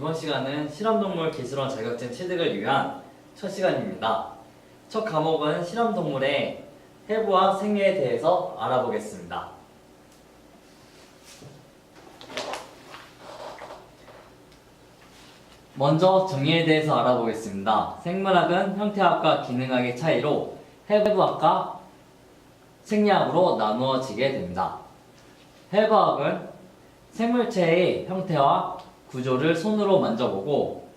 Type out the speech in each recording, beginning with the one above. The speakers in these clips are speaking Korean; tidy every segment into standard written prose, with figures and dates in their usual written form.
이번 시간은 실험동물 기술원 자격증 취득을 위한 첫 시간입니다. 첫 과목은 실험동물의 해부와 생리에 대해서 알아보겠습니다. 먼저 정의에 대해서 알아보겠습니다. 생물학은 형태학과 기능학의 차이로 해부학과 생리학으로 나누어지게 됩니다. 해부학은 생물체의 형태와 구조를 손으로 만져보고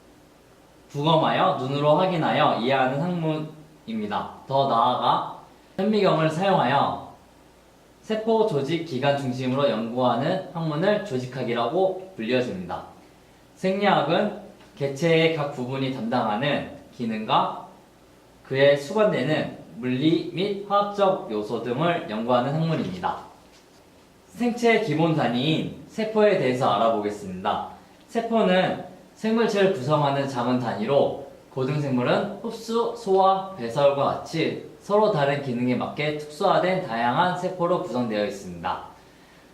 부검하여 눈으로 확인하여 이해하는 학문입니다. 더 나아가 현미경을 사용하여 세포 조직 기관 중심으로 연구하는 학문을 조직학이라고 불려집니다. 생리학은 개체의 각 부분이 담당하는 기능과 그에 수반되는 물리 및 화학적 요소 등을 연구하는 학문입니다. 생체의 기본 단위인 세포에 대해서 알아보겠습니다. 세포는 생물체를 구성하는 작은 단위로 고등생물은 흡수, 소화, 배설과 같이 서로 다른 기능에 맞게 특수화된 다양한 세포로 구성되어 있습니다.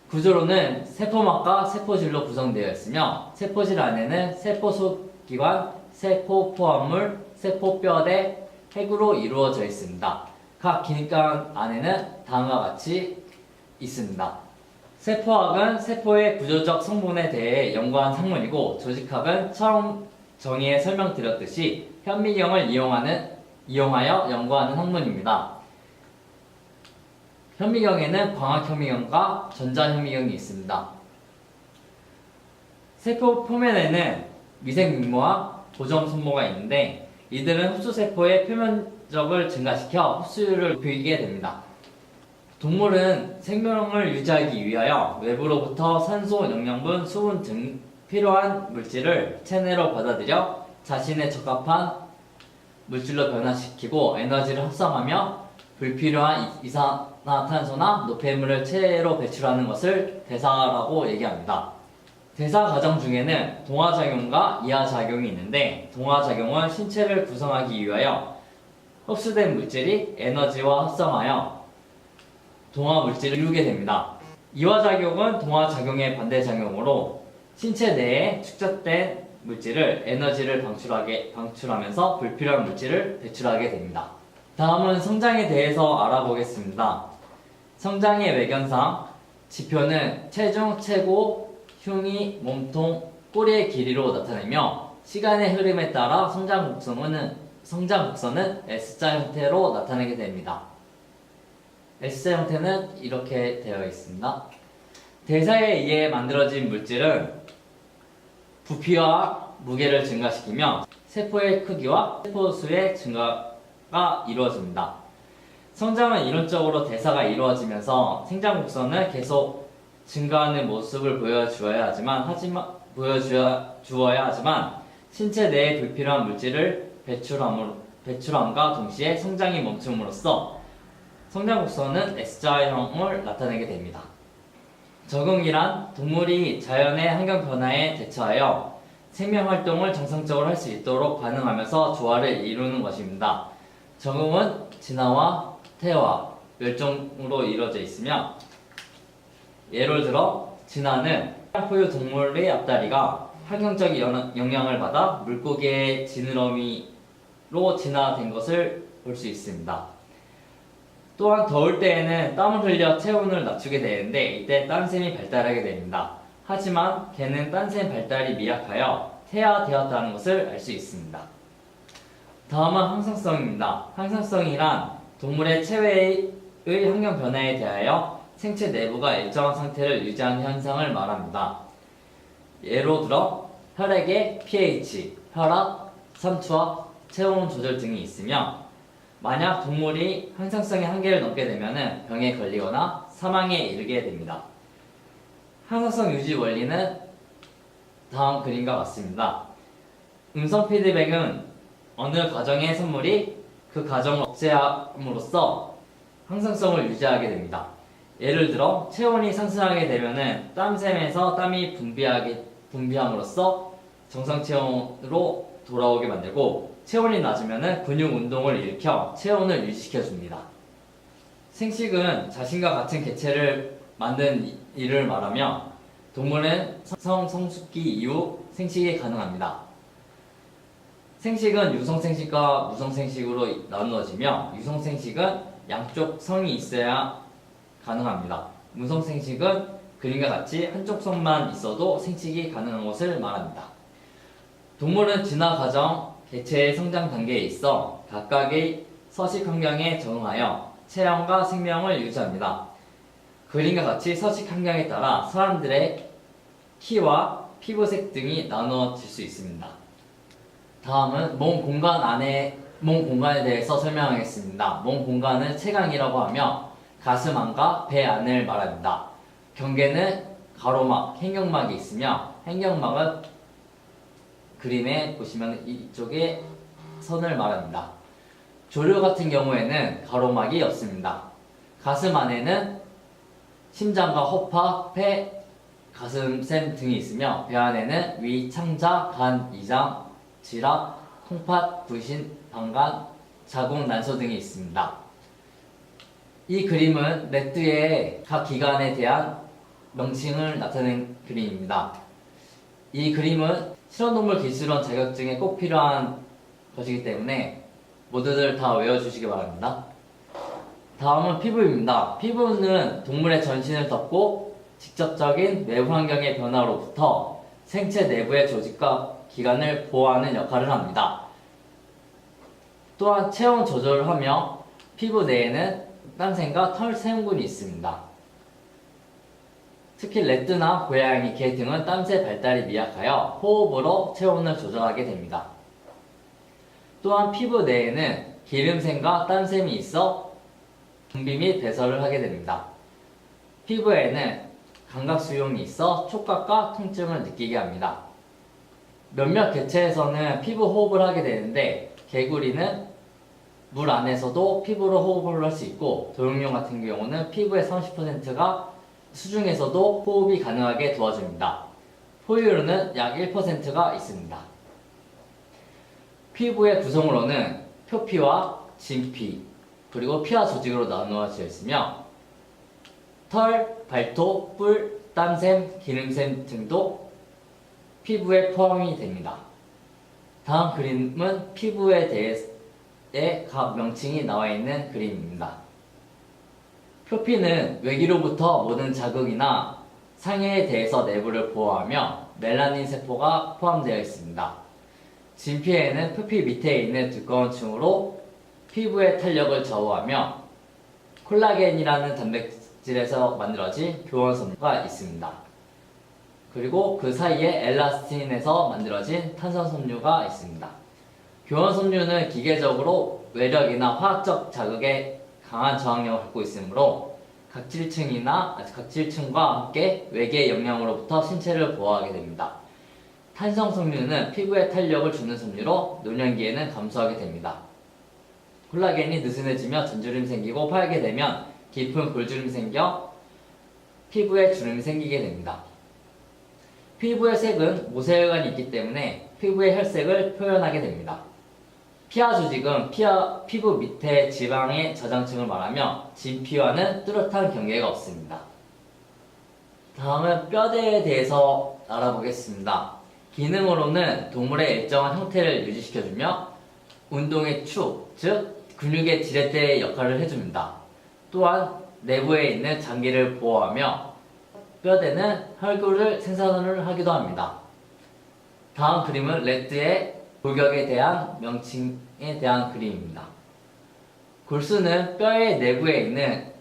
구조로는 세포막과 세포질로 구성되어 있으며 세포질 안에는 세포 속기관, 세포 포함물, 세포뼈대, 핵으로 이루어져 있습니다. 각 기관 안에는 다음과 같이 있습니다. 세포학은 세포의 구조적 성분에 대해 연구한 학문이고 조직학은 처음 정의에 설명드렸듯이 현미경을 이용하여 연구하는 학문입니다. 현미경에는 광학현미경과 전자현미경이 있습니다. 세포 표면에는 미생민모와 고정손모가 있는데 이들은 흡수세포의 표면적을 증가시켜 흡수율을 높이게 됩니다. 동물은 생명을 유지하기 위하여 외부로부터 산소, 영양분, 수분 등 필요한 물질을 체내로 받아들여 자신에 적합한 물질로 변화시키고 에너지를 합성하며 불필요한 이산화탄소나 노폐물을 체내로 배출하는 것을 대사라고 얘기합니다. 대사 과정 중에는 동화작용과 이하작용이 있는데 동화작용은 신체를 구성하기 위하여 흡수된 물질이 에너지와 합성하여 동화 물질을 이루게 됩니다. 이화작용은 동화작용의 반대작용으로 신체 내에 축적된 물질을 에너지를 방출하면서 불필요한 물질을 배출하게 됩니다. 다음은 성장에 대해서 알아보겠습니다. 성장의 외견상 지표는 체중, 체고, 흉이, 몸통, 꼬리의 길이로 나타내며 시간의 흐름에 따라 성장 곡선은 S자 형태로 나타내게 됩니다. S자 형태는 이렇게 되어 있습니다. 대사에 의해 만들어진 물질은 부피와 무게를 증가시키며 세포의 크기와 세포수의 증가가 이루어집니다. 성장은 이론적으로 대사가 이루어지면서 생장 곡선은 계속 증가하는 모습을 보여주어야 하지만 신체 내에 불필요한 물질을 배출함과 동시에 성장이 멈춤으로써 성장 곡선은 S자형을 나타내게 됩니다. 적응이란 동물이 자연의 환경 변화에 대처하여 생명 활동을 정상적으로 할 수 있도록 반응하면서 조화를 이루는 것입니다. 적응은 진화와 퇴화, 멸종으로 이루어져 있으며 예를 들어 진화는 포유 동물의 앞다리가 환경적 영향을 받아 물고기의 지느러미로 진화된 것을 볼 수 있습니다. 또한 더울 때에는 땀을 흘려 체온을 낮추게 되는데 이때 땀샘이 발달하게 됩니다. 하지만 개는 땀샘 발달이 미약하여 퇴화되었다는 것을 알 수 있습니다. 다음은 항상성입니다. 항상성이란 동물의 체외의 환경 변화에 대하여 생체 내부가 일정한 상태를 유지하는 현상을 말합니다. 예로 들어 혈액의 pH, 혈압, 삼투압, 체온 조절 등이 있으며 만약 동물이 항상성의 한계를 넘게 되면 병에 걸리거나 사망에 이르게 됩니다. 항상성 유지 원리는 다음 그림과 같습니다. 음성 피드백은 어느 가정의 선물이 그 가정을 억제함으로써 항상성을 유지하게 됩니다. 예를 들어 체온이 상승하게 되면 땀샘에서 땀이 분비함으로써 정상 체온으로 돌아오게 만들고 체온이 낮으면 근육 운동을 일으켜 체온을 유지시켜줍니다. 생식은 자신과 같은 개체를 만든 일을 말하며 동물은 성숙기 이후 생식이 가능합니다. 생식은 유성생식과 무성생식으로 나누어지며 유성생식은 양쪽 성이 있어야 가능합니다. 무성생식은 그림과 같이 한쪽 성만 있어도 생식이 가능한 것을 말합니다. 동물은 진화 과정, 개체의 성장 단계에 있어 각각의 서식 환경에 적응하여 체형과 생명을 유지합니다. 그림과 같이 서식 환경에 따라 사람들의 키와 피부색 등이 나누어질 수 있습니다. 다음은 몸 공간에 대해서 설명하겠습니다. 몸 공간은 체강이라고 하며 가슴 안과 배 안을 말합니다. 경계는 가로막, 행경막이 있으며 행경막은 그림에 보시면 이쪽에 선을 말합니다. 조류 같은 경우에는 가로막이 없습니다. 가슴 안에는 심장과 호파, 폐, 가슴샘 등이 있으며 배 안에는 위, 창자, 간, 이장, 지라, 콩팥, 부신, 방간, 자궁, 난소 등이 있습니다. 이 그림은 레트의 각 기관에 대한 명칭을 나타낸 그림입니다. 이 그림은 실험동물 기술원 자격증에 꼭 필요한 것이기 때문에 모두들 다 외워주시기 바랍니다. 다음은 피부입니다. 피부는 동물의 전신을 덮고 직접적인 외부 환경의 변화로부터 생체 내부의 조직과 기관을 보호하는 역할을 합니다. 또한 체온 조절을 하며 피부 내에는 땀샘과 털 세균군이 있습니다. 특히 레트나 고양이, 개 등은 땀새 발달이 미약하여 호흡으로 체온을 조절하게 됩니다. 또한 피부 내에는 기름샘과 땀샘이 있어 분비 및 배설을 하게 됩니다. 피부에는 감각 수용이 있어 촉각과 통증을 느끼게 합니다. 몇몇 개체에서는 피부 호흡을 하게 되는데 개구리는 물 안에서도 피부로 호흡을 할 수 있고 도롱뇽 같은 경우는 피부의 30%가 수중에서도 호흡이 가능하게 도와줍니다. 포유류는 약 1%가 있습니다. 피부의 구성으로는 표피와 진피, 그리고 피하 조직으로 나누어져 있으며 털, 발톱, 뿔, 땀샘, 기름샘 등도 피부에 포함이 됩니다. 다음 그림은 피부에 대해 각 명칭이 나와 있는 그림입니다. 표피는 외기로부터 모든 자극이나 상해에 대해서 내부를 보호하며 멜라닌 세포가 포함되어 있습니다. 진피에는 표피 밑에 있는 두꺼운 층으로 피부의 탄력을 좌우하며 콜라겐이라는 단백질에서 만들어진 교원섬유가 있습니다. 그리고 그 사이에 엘라스틴에서 만들어진 탄산섬유가 있습니다. 교원섬유는 기계적으로 외력이나 화학적 자극에 강한 저항력을 갖고 있으므로 각질층과 함께 외계 영향으로부터 신체를 보호하게 됩니다. 탄성섬유는 피부에 탄력을 주는 섬유로 노년기에는 감소하게 됩니다. 콜라겐이 느슨해지며 전주름이 생기고 파랗게 되면 깊은 골주름이 생겨 피부에 주름이 생기게 됩니다. 피부의 색은 모세혈관이 있기 때문에 피부의 혈색을 표현하게 됩니다. 피하 조직은 피부 밑에 지방의 저장층을 말하며 진피와는 뚜렷한 경계가 없습니다. 다음은 뼈대에 대해서 알아보겠습니다. 기능으로는 동물의 일정한 형태를 유지시켜주며 운동의 축, 즉 근육의 지렛대 역할을 해줍니다. 또한 내부에 있는 장기를 보호하며 뼈대는 혈구를 생산을 하기도 합니다. 다음 그림은 레트의 골격에 대한 명칭에 대한 그림입니다. 골수는 뼈의 내부에 있는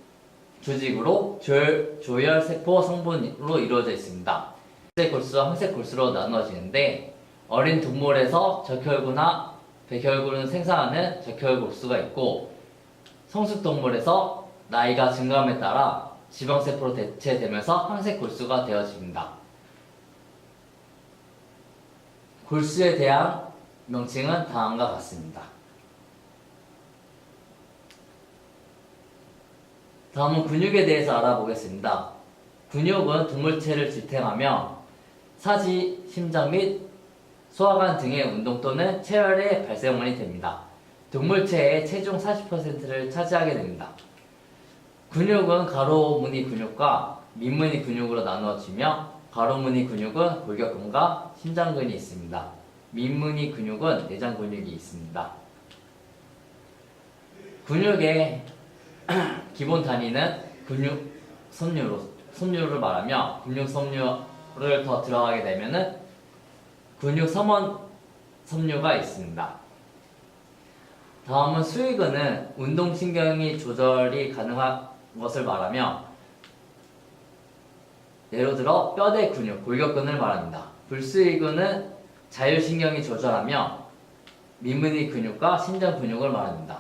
조직으로 조혈세포 성분으로 이루어져 있습니다. 흰색 골수와 황색 골수로 나누어지는데 어린 동물에서 적혈구나 백혈구를 생산하는 적혈골수가 있고 성숙동물에서 나이가 증가함에 따라 지방세포로 대체되면서 황색 골수가 되어집니다. 골수에 대한 명칭은 다음과 같습니다. 다음은 근육에 대해서 알아보겠습니다. 근육은 동물체를 지탱하며 사지, 심장 및 소화관 등의 운동 또는 체열의 발생원이 됩니다. 동물체의 체중 40%를 차지하게 됩니다. 근육은 가로 무늬 근육과 밑무늬 근육으로 나누어지며 가로무늬 근육은 골격근과 심장근이 있습니다. 밑무늬 근육은 내장 근육이 있습니다. 근육의 기본 단위는 근육 섬유를 말하며 근육 섬유를 더 들어가게 되면은 근육 섬원 섬유가 있습니다. 다음은 수익근은 운동신경이 조절이 가능한 것을 말하며 예를 들어 뼈대 근육, 골격근을 말합니다. 불수익근은 자율신경이 조절하며 밑무늬 근육과 심장 근육을 말합니다.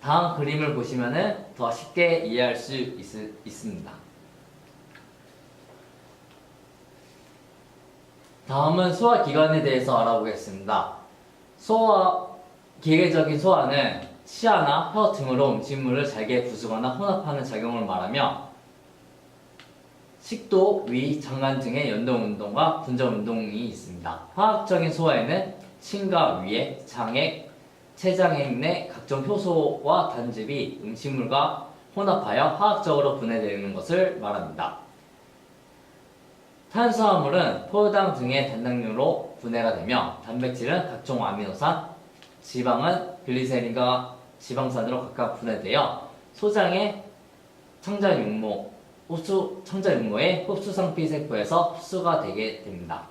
다음 그림을 보시면 더 쉽게 이해할 수 있습니다. 다음은 소화기관에 대해서 알아보겠습니다. 기계적인 소화는 치아나 혀 등으로 음식물을 잘게 부수거나 혼합하는 작용을 말하며 식도, 위, 장관 등의 연동운동과 분전운동이 있습니다. 화학적인 소화에는 침과 위액, 장액, 췌장액 내 각종 효소와 단즙이 음식물과 혼합하여 화학적으로 분해되는 것을 말합니다. 탄수화물은 포도당 등의 단당류로 분해가 되며 단백질은 각종 아미노산, 지방은 글리세린과 지방산으로 각각 분해되어 소장의 청자육모의 흡수상피 세포에서 흡수가 되게 됩니다.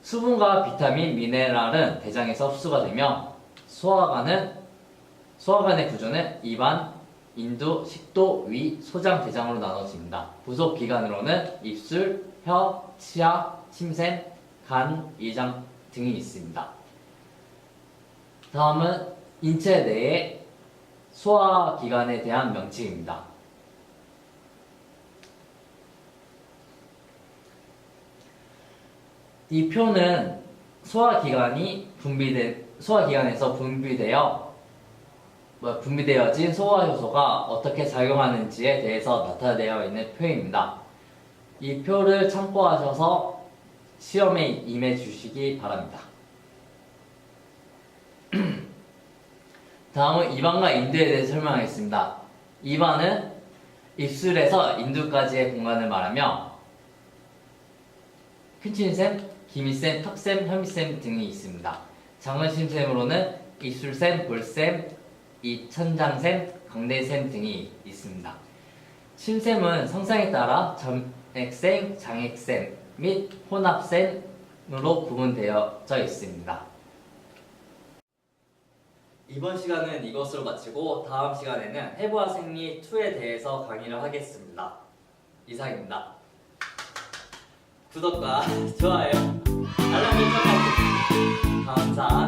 수분과 비타민, 미네랄은 대장에서 흡수가 되며 소화관의 구조는 입안, 인두, 식도, 위, 소장, 대장으로 나눠집니다. 부속 기관으로는 입술, 혀, 치아, 침샘, 간, 위장 등이 있습니다. 다음은 인체 내의 소화기관에 대한 명칭입니다. 이 표는 소화기관에서 분비되어진 소화효소가 어떻게 작용하는지에 대해서 나타되어 있는 표입니다. 이 표를 참고하셔서 시험에 임해 주시기 바랍니다. 다음은 입안과 인두에 대해 설명하겠습니다. 입안은 입술에서 인두까지의 공간을 말하며 큰침샘, 기미샘, 턱샘, 혀미샘 등이 있습니다. 작은 침샘으로는 입술샘, 볼샘, 이천장샘, 강대샘 등이 있습니다. 침샘은 성상에 따라 점액샘, 장액샘 및 혼합샘으로 구분되어져 있습니다. 이번 시간은 이것으로 마치고 다음 시간에는 해부학 생리 2에 대해서 강의를 하겠습니다. 이상입니다. 구독과 좋아요, 알람 설정까지 감사합니다.